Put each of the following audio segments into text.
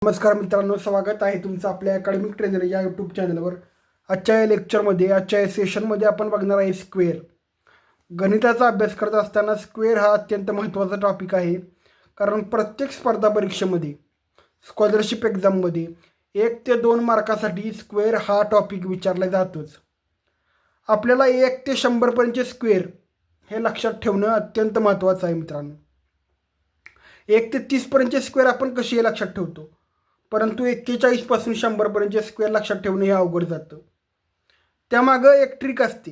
नमस्कार मित्रांनो, स्वागत आहे तुमचं आपल्या अकॅडमिक ट्रेनर या यूट्यूब चॅनलवर. आजच्या या लेक्चरमध्ये, आजच्या या सेशनमध्ये आपण बघणार आहे स्क्वेअर. गणिताचा अभ्यास करत असताना स्क्वेअर हा अत्यंत महत्त्वाचा टॉपिक आहे. कारण प्रत्येक स्पर्धा परीक्षेमध्ये, स्कॉलरशिप एक्झाममध्ये 1 ते 2 मार्कासाठी स्क्वेअर हा टॉपिक विचारला जातोच. आपल्याला 1 ते 100पर्यंतचे स्क्वेअर हे लक्षात ठेवणं अत्यंत महत्त्वाचं आहे मित्रांनो. 1 ते 30पर्यंतचे स्क्वेअर आपण कसे हे लक्षात ठेवतो, परंतु 41 पासून 100पर्यंतचे स्क्वेअर लक्षात ठेवणे हे अवघड जातं. त्यामागं एक ट्रिक असते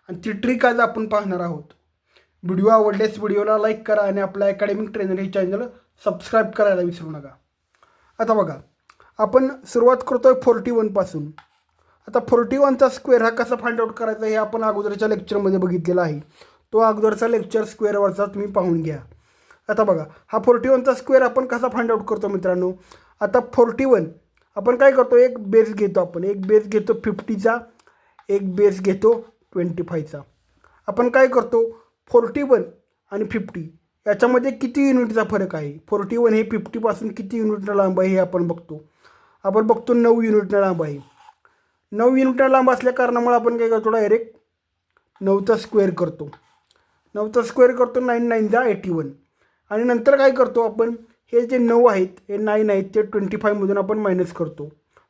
आणि ती ट्रिक आज आपण पाहणार आहोत. व्हिडिओ आवडल्यास व्हिडिओला लाईक करा आणि आपला अकॅडमिक ट्रेनर हे चॅनल सबस्क्राईब करायला विसरू नका. आता बघा, आपण सुरुवात करतो आहे 41 पासून. आता 41चा स्क्वेअर हा कसा फाइंड आउट करायचा हे आपण अगोदरच्या लेक्चरमध्ये बघितलेला आहे. तो अगोदरचा लेक्चर स्क्वेअरवरचा तुम्ही पाहून घ्या. आता बघा, हा 41चा स्क्वेअर आपण कसा फाइंड आउट करतो मित्रांनो. आता 41 आपण काय करतो, एक बेस घेतो. आपण एक बेस घेतो 50चा, एक बेस घेतो 25चा. आपण काय करतो, 41 आणि 50 याच्यामध्ये किती युनिटचा फरक आहे. 41 हे 50पासून किती युनिटनं लांब आहे हे आपण बघतो. आपण बघतो 9 युनिटनं लांब आहे. 9 युनिटनं लांब असल्या कारणामुळे आपण काय करतो, डायरेक्ट 9चा स्क्वेअर करतो. 9चा स्क्वेअर करतो, 9 9 जा 81. आणि नंतर काय करतो आपण, हे जे 9 आहेत, हे 9 आहेत, ते 25मधून आपण मायनस करतो.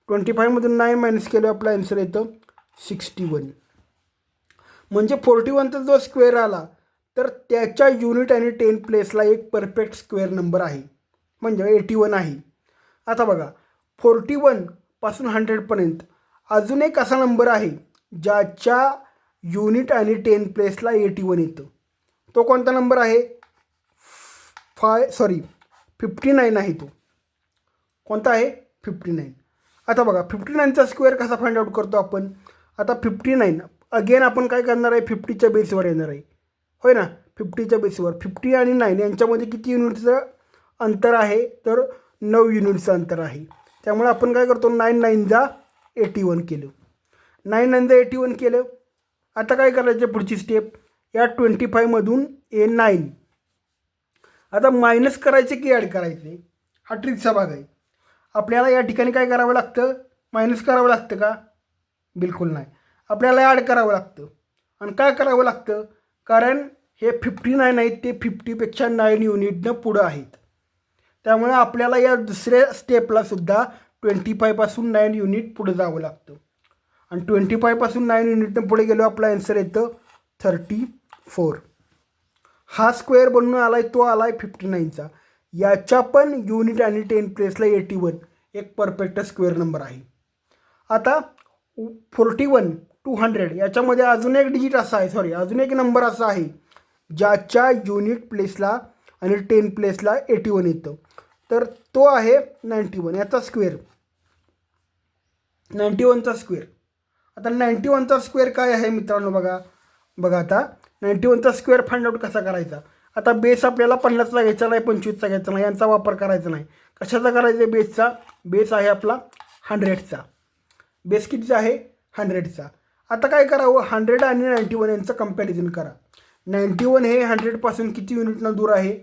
25मधून 9 मायनस केलं, आपला आन्सर येतं 61. म्हणजे 41चा जो स्क्वेअर आला तर त्याच्या युनिट आणि 10 प्लेसला एक परफेक्ट स्क्वेअर नंबर आहे, म्हणजे 81 आहे. आता बघा, 41 पासून 100पर्यंत अजून एक असा नंबर आहे ज्याच्या युनिट आणि 10 प्लेसला 81 येतं. तो कोणता नंबर आहे, 59 आहे. तो कोणता आहे, 59. आता बघा, 59चा स्क्वेअर कसा फाइंड आउट करतो आपण. आता 59 अगेन आपण काय करणार आहे, 50च्या बेसवर येणार आहे, होय ना. 50च्या बेसवर 50 आणि 9 यांच्यामध्ये किती युनिटचं अंतर आहे, तर 9 युनिटचं अंतर आहे. त्यामुळे आपण काय करतो, 9 9 जा 81 केलं. 9 9 जा 81 केलं. आता काय करायचं, पुढची स्टेप, या 25मधून ए 9 आता मायनस करायचे की ॲड करायचे, हा ट्रिकचा भाग आहे. आपल्याला या ठिकाणी काय करावं लागतं, मायनस करावं लागतं का, बिलकुल नाही. आपल्याला ॲड करावं लागतं. आणि काय करावं लागतं, कारण हे 59 आहेत, ते 50पेक्षा 9 युनिटनं पुढं आहेत. त्यामुळे आपल्याला या दुसऱ्या स्टेपलासुद्धा 25पासून 9 युनिट पुढं जावं लागतं. आणि 25पासून 9 युनिटनं पुढे गेलो, आपला आन्सर येतं 34. हा स्क्वेअर बनून आला आहे, तो आला आहे 59चा. याच्या पण युनिट आणि 10 प्लेसला 81 एक परफेक्ट स्क्वेअर नंबर आहे. आता 41 to 100 याच्यामध्ये अजून एक डिजिट असा आहे, अजून एक नंबर असा आहे ज्याच्या युनिट प्लेसला आणि 10 प्लेसला 81 येतं. तर तो आहे 91. याचा स्क्वेअर 91चा स्क्वेअर. आता 91चा स्क्वेअर काय आहे मित्रांनो, बघा आता 91चा स्क्वेअर फाइंड आउट कसा करायचा. आता बेस आपल्याला 50चा घ्यायचा नाही, 25चा घ्यायचा नाही, यांचा वापर करायचा नाही. कशाचा करायचा, बेसचा. बेस आहे आपला 100चा. बेस कितीचा आहे, 100चा. आता काय करावं, 100 आणि 91 यांचं कंपॅरिझन करा. 91 हे 100पासून किती युनिटनं दूर आहे,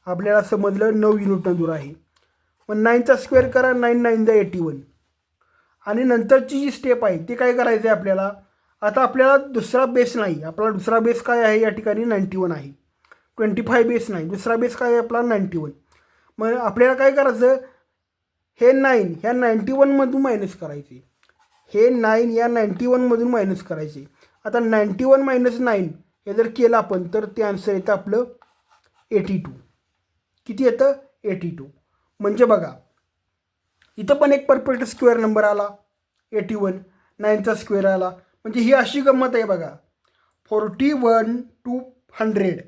आपल्याला समजलं 9 युनिटनं दूर आहे. मग 9चा स्क्वेअर करा, 9 9 जा 81. आणि नंतरची जी स्टेप आहे ती काय करायचं आहे आपल्याला. आता आपल्याला दुसरा बेस नाही, आपला दुसरा बेस काय आहे, या ठिकाणी 91 आहे. 25 बेस नाही, दुसरा बेस काय आहे आपला 91. मग आपल्याला काय करायचं, हे 9 ह्या 91मधून मायनस करायचे, हे 9 या 91मधून मायनस करायचे. आता 91 मायनस 9 हे जर केलं आपण, तर ते आन्सर येतं आपलं 82. किती येतं, 82. म्हणजे बघा, इथं पण एक परफेक्ट स्क्वेअर नंबर आला 81. 9चा स्क्वेअर आला. म्हणजे ही अशी गंमत आहे बघा, 41 to 100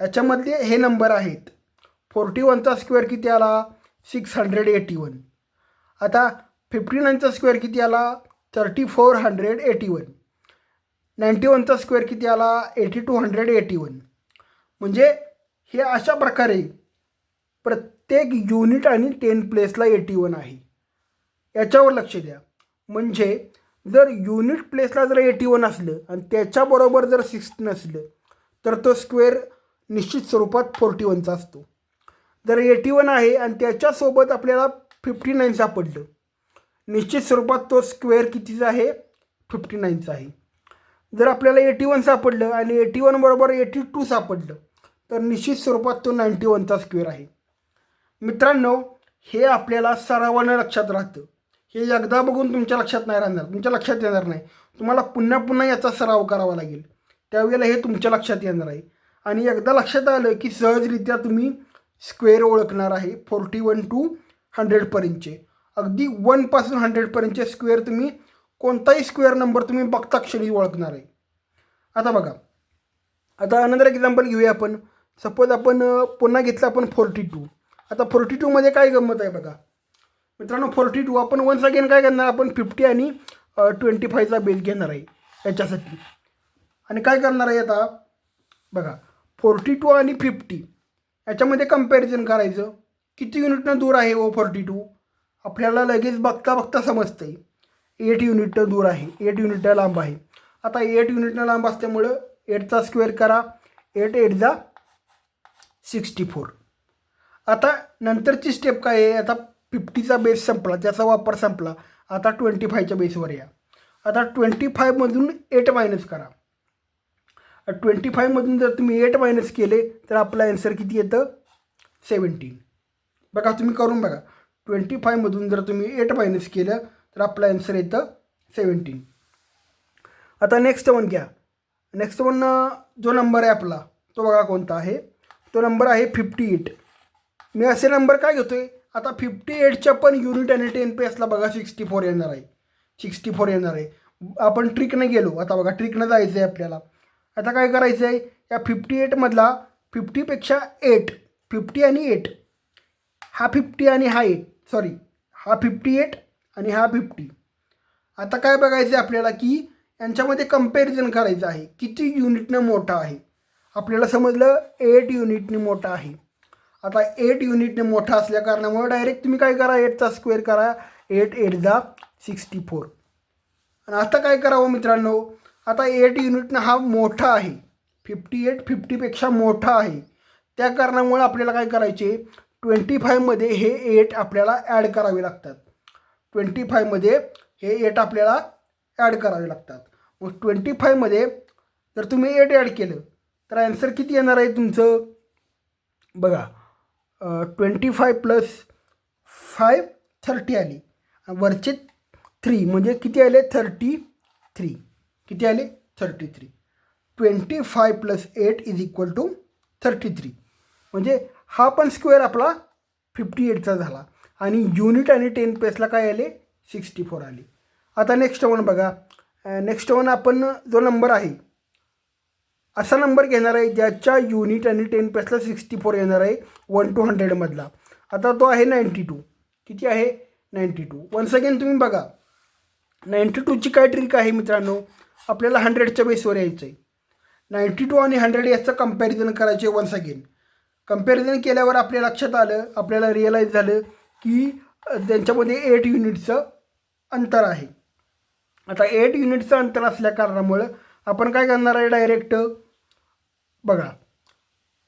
याच्यामधले हे नंबर आहेत. 41चा स्क्वेअर किती आला, 681. आता 59चा स्क्वेअर किती आला, 3481. 91चा स्क्वेअर किती आला, 8281. म्हणजे हे अशा प्रकारे प्रत्येक युनिट आणि 10 प्लेसला 81 आहे. याच्यावर लक्ष द्या. म्हणजे जर युनिट प्लेसला जर 81 असलं आणि त्याच्याबरोबर जर 6 नसलं, तर तो स्क्वेअर निश्चित स्वरूपात 41चा असतो. जर 81 आहे आणि त्याच्यासोबत आपल्याला 59 सापडलं. निश्चित स्वरूपात तो स्क्वेअर कितीचा आहे? 59चा आहे. जर आपल्याला 81 सापडलं आणि 81 बरोबर 82 सापडलं तर निश्चित स्वरूपात तो 91चा स्क्वेअर आहे. मित्रांनो, हे आपल्याला सरावानं लक्षात राहतं. हे एकदा बघून तुमच्या लक्षात नाही राहणार, तुमच्या लक्षात येणार नाही. तुम्हाला पुन्हा पुन्हा याचा सराव करावा लागेल, त्यावेळेला हे तुमच्या लक्षात येणार आहे. आणि एकदा लक्षात आलं की सहजरित्या तुम्ही स्क्वेअर ओळखणार आहे. 41 to 100पर्यंतचे, अगदी 1 पासून 100पर्यंतचे स्क्वेअर तुम्ही कोणताही स्क्वेअर नंबर तुम्ही बघता क्षणी ओळखणार आहे. आता बघा, आता अनदर एक्झाम्पल घेऊया आपण. सपोज आपण पुन्हा घेतलं आपण 42. आता 42मध्ये काय गंमत आहे बघा मित्रांनो. 42 आपण वन्स अगेन काय करणार, आपण 50 आणि 25चा बेस घेणार आहे याच्यासाठी. आणि काय करणार आहे आता बघा, 42 आणि 50 याच्यामध्ये कंपॅरिझन करायचं. किती युनिटनं दूर आहे ओ 42? आपल्याला लगेच बघता बघता समजतं आहे 8 युनिटनं दूर आहे, 8 युनिटनं लांब आहे. आता 8 युनिटनं लांब असल्यामुळं 8चा स्क्वेअर करा, 8 8 जा 64. आता नंतरची स्टेप काय आहे, आता 50चा बेस संपला, त्याचा वापर संपला. आता 25च्या बेसवर या. आता 25मधून 8 मायनस करा. 25मधून जर तुम्ही 8 मायनस केले तर आपला आन्सर किती येतं? 17. बघा, तुम्ही करून बघा. 25मधून जर तुम्ही 8 मायनस केलं तर आपला आन्सर येतं 17. आता नेक्स्ट वन घ्या. नेक्स्ट वन जो नंबर आहे आपला तो बघा कोणता आहे. तो नंबर आहे 58. मी असे नंबर काय घेतो आहे, आता 58च्या पण युनिट आणि 10 पेसला बघा 64 येणार आहे. 64 येणार आहे. आपण ट्रिकनं गेलो. आता बघा, ट्रिकनं जायचं आहे आपल्याला. आता काय करायचं आहे, या 58मधला 50पेक्षा 8, 50 आणि 8, हा 50 आणि हा 8, सॉरी हा 58 आणि हा 50. आता काय बघायचं आहे आपल्याला की यांच्यामध्ये कंपॅरिझन करायचं आहे, किती युनिटनं मोठा आहे. आपल्याला समजलं 8 युनिटने मोठा आहे. आता 8 युनिटने मोठा असल्या कारणामुळे डायरेक्ट तुम्ही काय करा, 8चा स्क्वेअर करा, 8 8 जा 64. आणि आता काय करावं मित्रांनो, आता 8 युनिटनं हा मोठा आहे, 58 50पेक्षा मोठा आहे. त्या कारणामुळे आपल्याला काय करायचे, 25मध्ये हे 8 आपल्याला ॲड करावे लागतात. 25मध्ये हे 8 आपल्याला ॲड करावे लागतात. मग 25मध्ये जर तुम्ही 8 ॲड केलं तर आन्सर किती येणार आहे तुमचं बघा. 25 प्लस 5 30 आली, वरचे 3 म्हणजे किती आले 33. किती आले 33. 25 प्लस 8 इज इक्वल टू 33. म्हणजे हा पण स्क्वेअर आपला 58चा झाला. आणि युनिट आणि 10 पेसला काय आले 64 आले. आता नेक्स्ट वन बघा. नेक्स्ट वन आपण जो नंबर आहे असा नंबर घेणार आहे ज्याच्या युनिट आणि 10 पेसला 64 येणार आहे 1 to 100मधला. आता तो आहे 92. किती आहे 92. वन्स अगेन तुम्ही बघा, 92ची काय ट्रिक आहे मित्रांनो, आपल्याला 100च्या बेसवर यायचं आहे. 92 आणि 100 याचं कंपॅरिझन करायचे. वन्स अगेन कंपॅरिझन केल्यावर आपल्या लक्षात आलं, आपल्याला रिअलाईज झालं की त्यांच्यामध्ये 8 युनिटचं अंतर आहे. आता 8 युनिटचं अंतर असल्या कारणामुळं आपण काय करणार आहे, डायरेक्ट बघा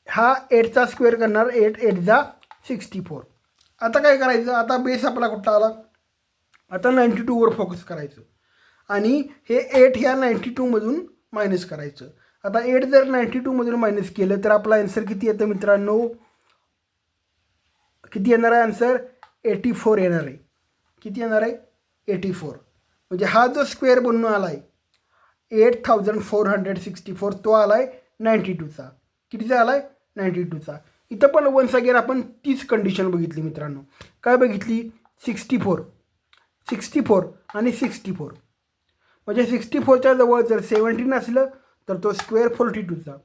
हा 8चा स्क्वेअर करणार, 8 8 जा 64. आता काय करायचं, आता बेस आपला कुठला आला, आता 92वर फोकस करायचं आणि हे 8 ह्या 92मधून मायनस करायचं. आता 8 जर 92मधून मायनस केलं तर आपला आन्सर किती येतं मित्रांनो, किती येणार आहे आन्सर 84 येणार आहे. किती येणार आहे 84. म्हणजे हा जो स्क्वेअर बनून आला आहे 8464 तो आला आहे 92चा. कितीचा आला आहे 92चा. इथं पण वन्स अगेन आपण तीच कंडिशन बघितली मित्रांनो. काय बघितली 64 आणि 64. म्हणजे 64च्या जवळ जर 17 असलं तर तो स्क्वेअर 42चा.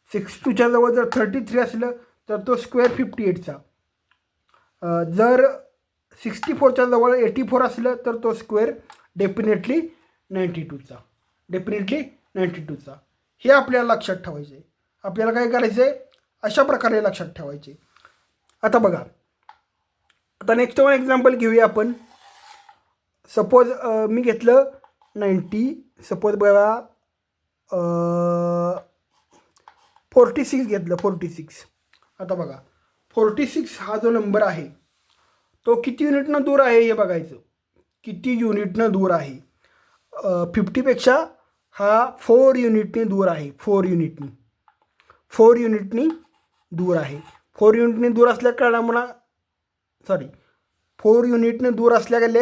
62च्या जवळ जर 33 असलं तर तो स्क्वेअर 58चा. जर 64च्या जवळ 84 असलं तर तो स्क्वेअर डेफिनेटली 92चा. डेफिनेटली 92चा. हे आपल्याला लक्षात ठेवायचं आहे. आपल्याला काय करायचं आहे, अशा प्रकारे लक्षात ठेवायचे. आता बघा, आता नेक्स्ट वन एक्झाम्पल घेऊया आपण. सपोज मी घेतलं 90, सपोज बघा 46 घेतलं 46. आता बघा 46 हा जो नंबर आहे तो किती युनिटनं दूर आहे हे बघायचं. किती युनिटनं दूर आहे. 50पेक्षा हा 4 युनिटनी दूर आहे. 4 युनिटनी दूर आहे. 4 युनिटनी दूर असल्या कारणामुळं 4 युनिटने दूर असल्या गेले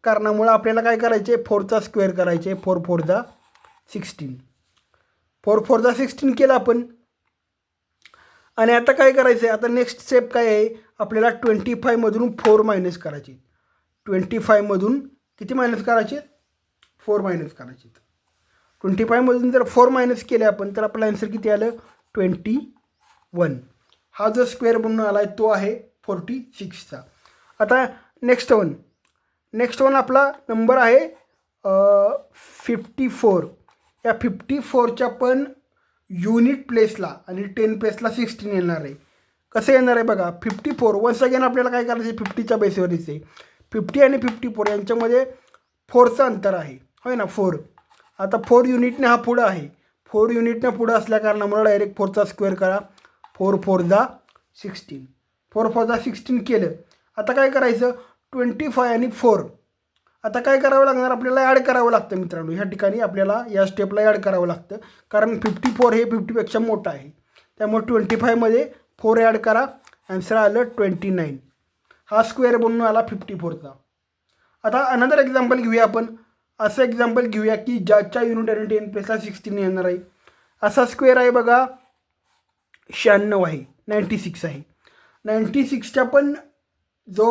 कारणामुळं आपल्याला काय करायचे, 4चा स्क्वेअर करायचे. 4 4 जा 16. 4 4 जा 16 केलं आपण. आणि आता काय करायचं आहे, आता नेक्स्ट स्टेप काय आहे, आपल्याला 25मधून 4 मायनस करायचे. 25मधून किती मायनस करायचे, 4 मायनस करायचे. 25मधून जर 4 मायनस केले आपण तर आपला आन्सर किती आलं, 21. हा जो स्क्वेअर बनून आला आहे तो आहे 46चा. आता नेक्स्ट वन आपला नंबर आहे 54. या 54च्या पण युनिट प्लेसला आणि 10 प्लेसला 16 येणार आहे. कसं येणार आहे बघा, 54 वन्स अगेन आपल्याला काय करायचं आहे, 50च्या बेसवरच आहे. 50 आणि 54 यांच्यामध्ये 4चं अंतर आहे, होय ना, 4. आता 4 युनिटने हा पुढं आहे. 4 युनिटने पुढं असल्या कारणामुळे डायरेक्ट 4चा स्क्वेअर करा. 4 4 जा 16. 4 4 जा 16 केलं. आता काय करायचं, 25 आणि 4 आता काय करावं लागणार, आपल्याला ॲड करावं लागतं मित्रांनो. ह्या ठिकाणी आपल्याला या स्टेपला ॲड करावं लागतं, कारण 54 हे 50पेक्षा मोठं आहे. त्यामुळे 25मध्ये 4 ॲड करा, आन्सर आलं 29. हा स्क्वेअर बनून आला 54चा. आता अनदर एक्झाम्पल घेऊया आपण. असं एक्झाम्पल घेऊया की ज्याच्या युनिट आणि 10 प्लेसला 16 येणार आहे. असा स्क्वेअर आहे बघा, 96 आहे, 96 आहे. 96च्या पण जो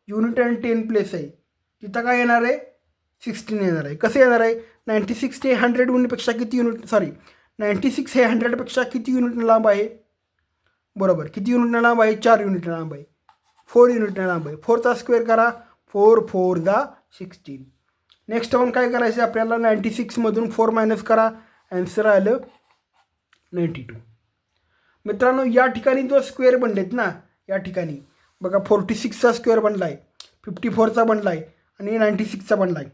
युनिट आणि 10 प्लेस आहे तिथं काय येणार आहे, 16 येणार आहे. कसं येणार आहे, 96 हे 100 युनिटपेक्षा किती युनिट 96 हे 100पेक्षा किती युनिट लांब आहे, बरोबर. किती युनिटनं लांब आहे, 4 युनिटनं लांब आहे. 4 युनिटनं लांब आहे. 4चा स्क्वेअर करा. 4 4 जा 16. नेक्स्ट वन काय करायचं, आपल्याला 96मधून 4 मायनस करा, आन्सर आलं 92. मित्रांनो या ठिकाणी जो स्क्वेअर बनलेत ना, या ठिकाणी बघा 46चा स्क्वेअर बनला आहे, 54चा बनला आहे आणि 96चा बनला आहे.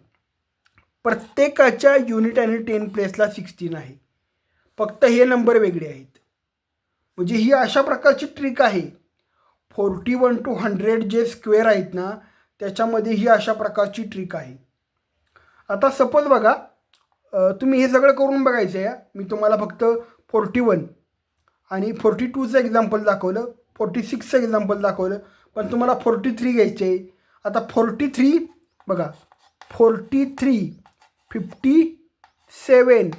प्रत्येकाच्या युनिट आणि 10 प्लेसला 16 आहे. फक्त हे नंबर वेगळे आहेत. म्हणजे ही अशा प्रकारची ट्रिक आहे. 41 to 100 जे स्क्वेअर आहेत ना, त्याच्यामध्ये ही अशा प्रकारची ट्रिक आहे. आता सपोज बघा, तुम्ही हे सगळं करून बघायचं आहे. मी तुम्हाला फक्त 41 आणि 42चं एक्झाम्पल दाखवलं, 46चं एक्झाम्पल दाखवलं, पण तुम्हाला 43 घ्यायचे आहे. आता 43 बघा, 43, 57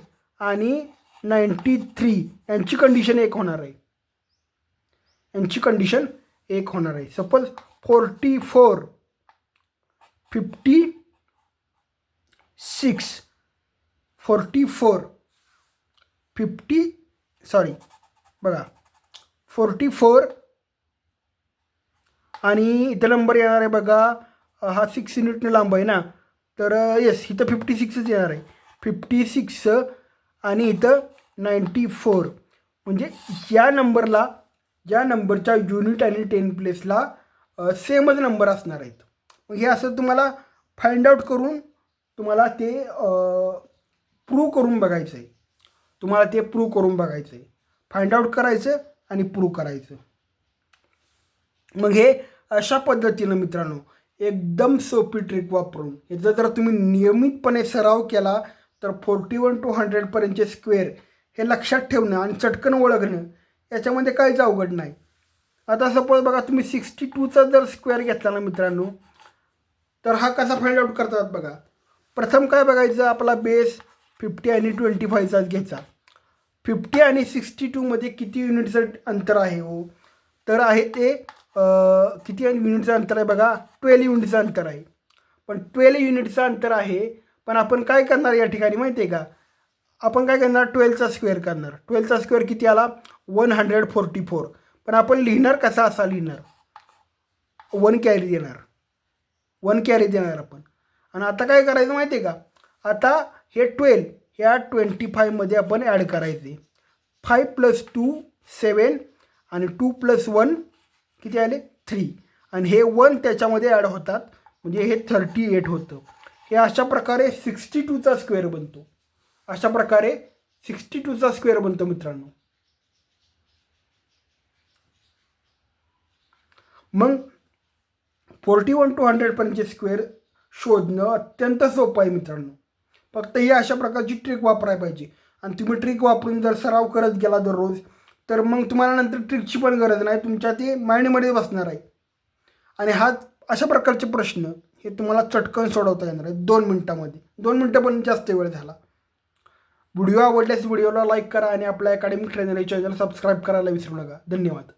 आणि 93 यांची कंडिशन एक होणार आहे. सपोज 44, 56, 44, 44 आणि इथं नंबर येणार आहे बघा, हा 6 युनिटनं लांब आहे ना, तर येस इथं 56च येणार आहे. 56 आणि इथं 94. म्हणजे या नंबरच्या युनिट आणि 10 प्लेसला सेमच नंबर असणार आहेत. मग हे असं तुम्हाला फाइंड आउट करून तुम्हाला ते प्रूव्ह करून बघायचं आहे. फाइंड आउट करायचं आणि प्रूव्ह करायचं. मग हे अशा पद्धतीनं मित्रांनो एकदम सोपी ट्रिक वापरून याचा जर तुम्ही नियमितपणे सराव केला तर 41 to 100पर्यंतचे स्क्वेअर हे लक्षात ठेवणं आणि चटकन ओळखणं याच्यामध्ये काहीच अवघड नाही. आता सपोज बघा, तुम्ही 62चा जर स्क्वेअर घेतला ना मित्रांनो, तर हा कसा फाइंड आउट करतात बघा. प्रथम काय बघायचं, आपला बेस 50 आणि 25चाच घ्यायचा. 50 आणि 62मध्ये किती युनिटचं अंतर आहे हो, तर आहे ते किती युनिटचं अंतर आहे बघा, 12 युनिटचं अंतर आहे. पण 12 युनिटचं अंतर आहे, पण आपण काय करणार या ठिकाणी माहिती आहे का, आपण काय करणार, 12चा स्क्वेअर करणार. 12चा स्क्वेअर किती आला, 144. पण आपण लिहिणार कसा, असा लिहिणार, 1 कॅरी देणार आपण. आणि आता काय करायचं माहिती आहे का, आता हे 12 ह्या 25मध्ये आपण ॲड करायचे. 5 + 2 7 आणि 2 + 1 किती आले, 3. आणि हे 1 त्याच्यामध्ये ॲड होतात, म्हणजे हे 38 होतं. हे अशा प्रकारे 62चा स्क्वेअर बनतो. मित्रांनो मग 41 to 100पर्यंतचे स्क्वेअर शोधणं अत्यंत सोपं आहे मित्रांनो. फक्त ही अशा प्रकारची ट्रिक वापरायला पाहिजे आणि तुम्ही ट्रिक वापरून जर सराव करत गेला दररोज तर मग तुम्हाला नंतर ट्रिकची पण गरज नाही, तुमच्या ते माइंडमध्ये बसणार आहे. आणि अशा प्रकारचे प्रश्न हे तुम्हाला चटकन सोडवता येणार आहे 2 मिनिटामध्ये. 2 मिनिटं पण जास्त वेळ झाला. व्हिडिओ आवडल्यास व्हिडिओला लाईक करा आणि आपल्या अकॅडमिक ट्रेनर चॅनल सबस्क्राईब करायला विसरू नका. धन्यवाद.